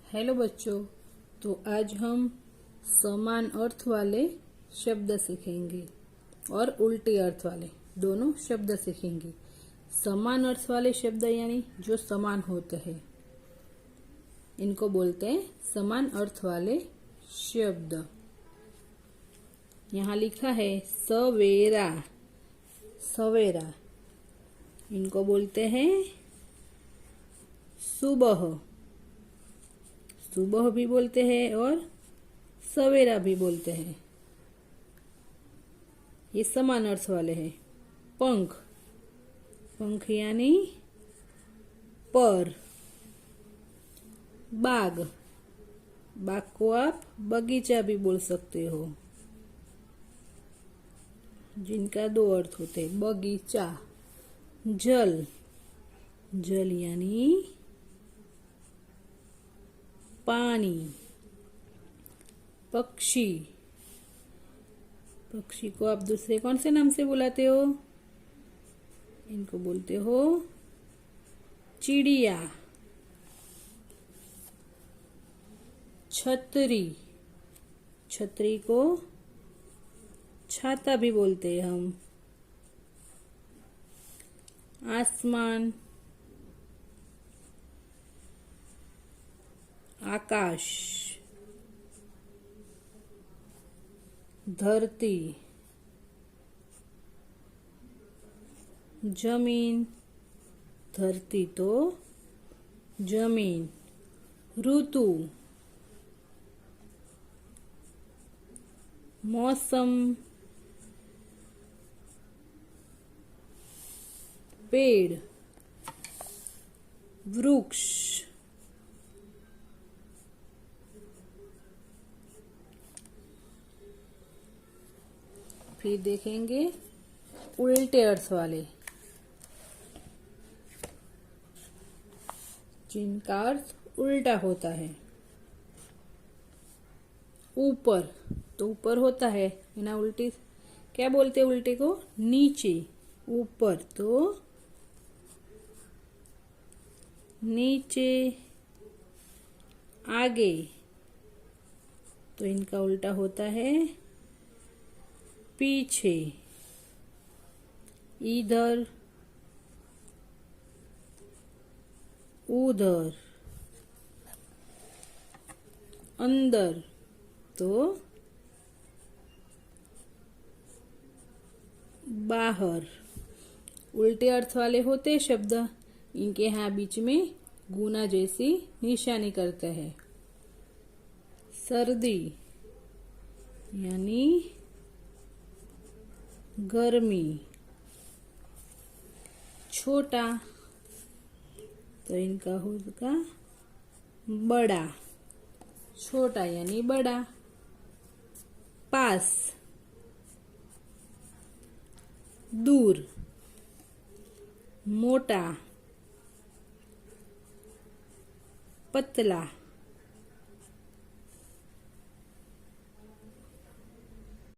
Hello बच्चों। तो आज हम समान अर्थ वाले शब्द सीखेंगे और उल्टे अर्थ वाले दोनों शब्द सीखेंगे। समान अर्थ वाले शब्द यानी जो समान होते हैं, इनको बोलते हैं समान अर्थ वाले शब्द। यहाँ लिखा है सवेरा। सवेरा इनको बोलते हैं सुबह। सुबह भी बोलते हैं और सवेरा भी बोलते हैं। ये समान अर्थ वाले हैं। पंख, पंख यानी पर। बाग, बाग को आप बगीचा भी बोल सकते हो, जिनका दो अर्थ होते हैं, बगीचा। जल, जल यानी पानी। पक्षी, पक्षी को आप दूसरे कौन से नाम से बुलाते हो? इनको बोलते हो चिड़िया। छतरी, छतरी को छाता भी बोलते हैं हम। आसमान, आकाश। धरती, जमीन। धरती तो जमीन। ऋतु, मौसम। पेड़, वृक्ष। फिर देखेंगे उल्टे अर्थ वाले, जिनका अर्थ उल्टा होता है। ऊपर, तो ऊपर होता है ना, उल्टी क्या बोलते हैं उल्टे को? नीचे। ऊपर तो नीचे। आगे, तो इनका उल्टा होता है पीछे। इधर, उधर। अंदर तो बाहर। उल्टे अर्थ वाले होते शब्द, इनके यहाँ बीच में गुना जैसी निशानी करते हैं। सर्दी यानी गर्मी। छोटा, तो इनका होगा बड़ा। छोटा यानी बड़ा। पास, दूर। मोटा, पतला।